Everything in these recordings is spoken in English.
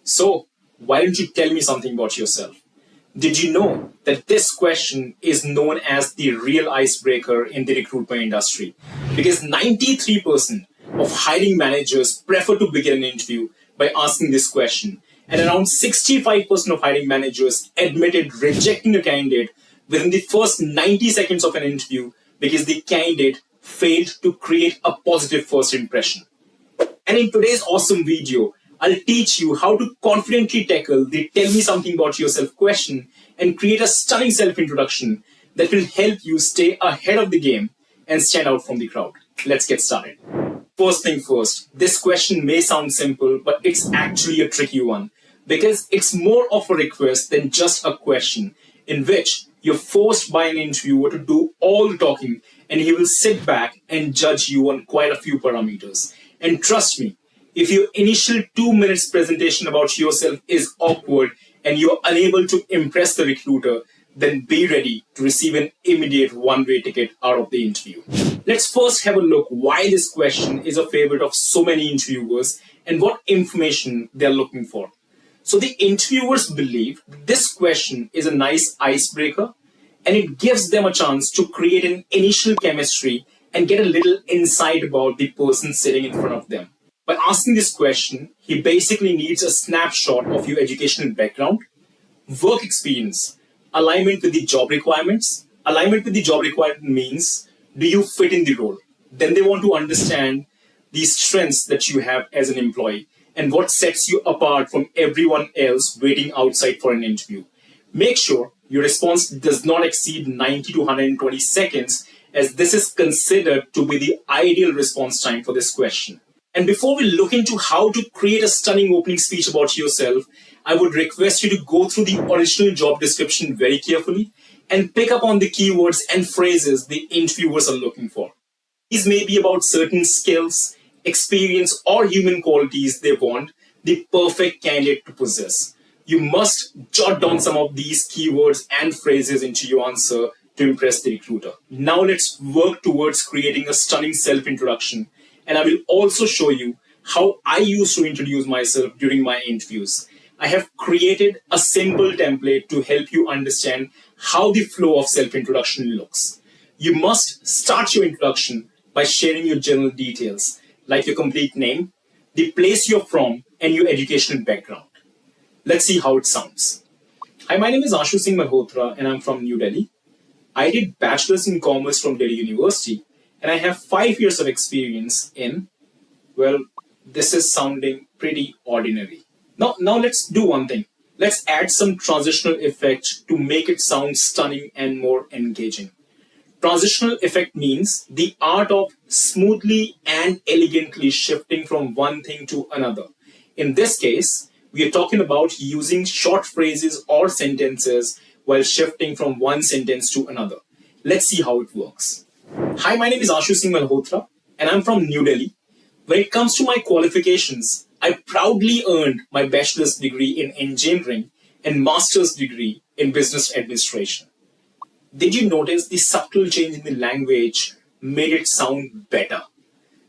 So, why don't you tell me something about yourself? Did you know that this question is known as the real icebreaker in the recruitment industry? Because 93% of hiring managers prefer to begin an interview by asking this question, and around 65% of hiring managers admitted rejecting a candidate within the first 90 seconds of an interview because the candidate failed to create a positive first impression. And in today's awesome video, I'll teach you how to confidently tackle the tell me something about yourself question and create a stunning self-introduction that will help you stay ahead of the game and stand out from the crowd. Let's get started. First thing first, this question may sound simple, but it's actually a tricky one because it's more of a request than just a question in which you're forced by an interviewer to do all the talking and he will sit back and judge you on quite a few parameters. And trust me, if your initial 2 minutes presentation about yourself is awkward and you're unable to impress the recruiter, then be ready to receive an immediate one-way ticket out of the interview. Let's first have a look why this question is a favorite of so many interviewers and what information they're looking for. So the interviewers believe this question is a nice icebreaker and it gives them a chance to create an initial chemistry and get a little insight about the person sitting in front of them. By asking this question, he basically needs a snapshot of your educational background, work experience, alignment with the job requirements. Alignment with the job requirement means, do you fit in the role? Then they want to understand the strengths that you have as an employee and what sets you apart from everyone else waiting outside for an interview. Make sure your response does not exceed 90 to 120 seconds, as this is considered to be the ideal response time for this question. And before we look into how to create a stunning opening speech about yourself, I would request you to go through the original job description very carefully and pick up on the keywords and phrases the interviewers are looking for. These may be about certain skills, experience, or human qualities they want the perfect candidate to possess. You must jot down some of these keywords and phrases into your answer to impress the recruiter. Now let's work towards creating a stunning self-introduction. And I will also show you how I used to introduce myself during my interviews. I have created a simple template to help you understand how the flow of self-introduction looks. You must start your introduction by sharing your general details, like your complete name, the place you're from, and your educational background. Let's see how it sounds. Hi, my name is Acing Malhotra, and I'm from New Delhi. I did Bachelor's in Commerce from Delhi University, and I have 5 years of experience in, well, this is sounding pretty ordinary. Now let's do one thing. Let's add some transitional effect to make it sound stunning and more engaging. Transitional effect means the art of smoothly and elegantly shifting from one thing to another. In this case, we are talking about using short phrases or sentences while shifting from one sentence to another. Let's see how it works. Hi, my name is Acing Malhotra, and I'm from New Delhi. When it comes to my qualifications, I proudly earned my bachelor's degree in engineering and master's degree in business administration. Did you notice the subtle change in the language made it sound better?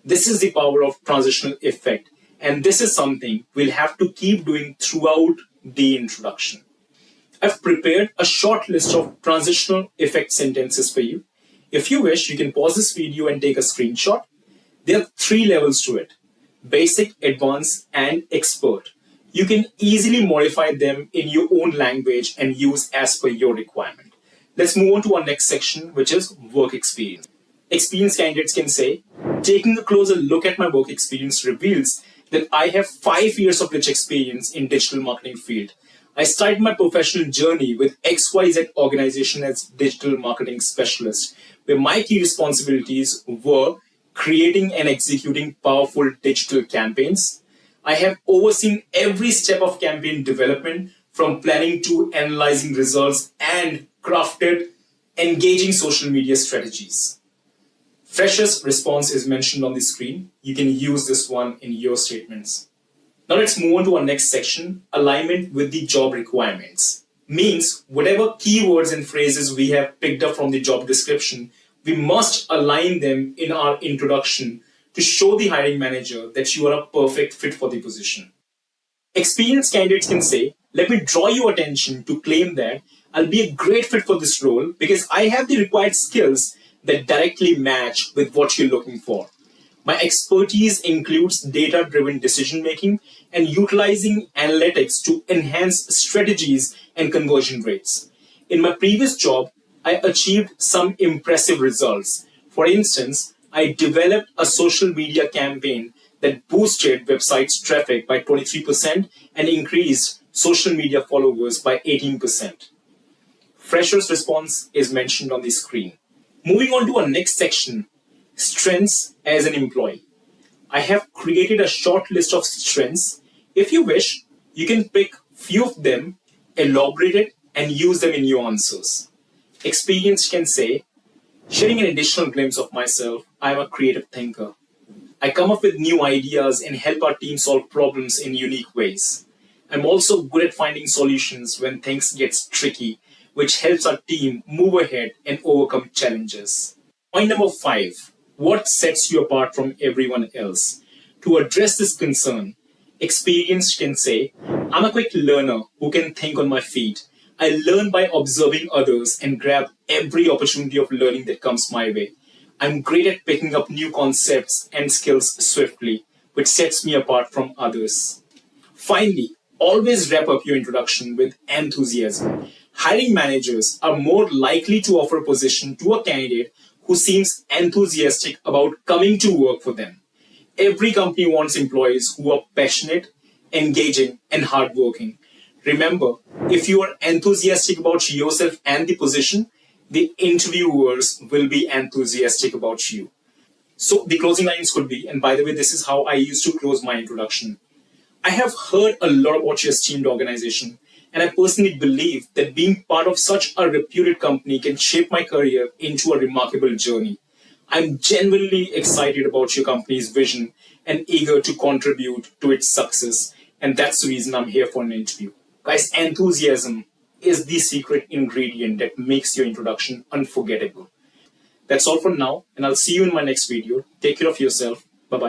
This is the power of transitional effect, and this is something we'll have to keep doing throughout the introduction. I've prepared a short list of transitional effect sentences for you. If you wish, you can pause this video and take a screenshot. There are 3 levels to it: basic, advanced, and expert. You can easily modify them in your own language and use as per your requirement. Let's move on to our next section, which is work experience. Experienced candidates can say, taking a closer look at my work experience reveals that I have 5 years of rich experience in digital marketing field. I started my professional journey with XYZ organization as digital marketing specialist, where my key responsibilities were creating and executing powerful digital campaigns. I have overseen every step of campaign development, from planning to analyzing results, and crafted engaging social media strategies. Freshers' response is mentioned on the screen. You can use this one in your statements. Now let's move on to our next section, alignment with the job requirements. Means whatever keywords and phrases we have picked up from the job description, we must align them in our introduction to show the hiring manager that you are a perfect fit for the position. Experienced candidates can say, let me draw your attention to claim that I'll be a great fit for this role because I have the required skills that directly match with what you're looking for. My expertise includes data driven decision making and utilizing analytics to enhance strategies and conversion rates. In my previous job, I achieved some impressive results. For instance, I developed a social media campaign that boosted websites' traffic by 23% and increased social media followers by 18%. Freshers' response is mentioned on the screen. Moving on to our next section, strengths as an employee. I have created a short list of strengths. If you wish, you can pick few of them, elaborate it, and use them in your answers. Experienced can say, sharing an additional glimpse of myself, I am a creative thinker. I come up with new ideas and help our team solve problems in unique ways. I'm also good at finding solutions when things get tricky, which helps our team move ahead and overcome challenges. Point number 5. What sets you apart from everyone else? To address this concern, experienced can say, I'm a quick learner who can think on my feet. I learn by observing others and grab every opportunity of learning that comes my way. I'm great at picking up new concepts and skills swiftly, which sets me apart from others. Finally, always wrap up your introduction with enthusiasm. Hiring managers are more likely to offer a position to a candidate who seems enthusiastic about coming to work for them. Every company wants employees who are passionate, engaging, and hardworking. Remember, if you are enthusiastic about yourself and the position, the interviewers will be enthusiastic about you. So the closing lines could be, and by the way, this is how I used to close my introduction. I have heard a lot about your esteemed organization, and I personally believe that being part of such a reputed company can shape my career into a remarkable journey. I'm genuinely excited about your company's vision and eager to contribute to its success, and that's the reason I'm here for an interview. Guys, enthusiasm is the secret ingredient that makes your introduction unforgettable. That's all for now, and I'll see you in my next video. Take care of yourself. Bye-bye.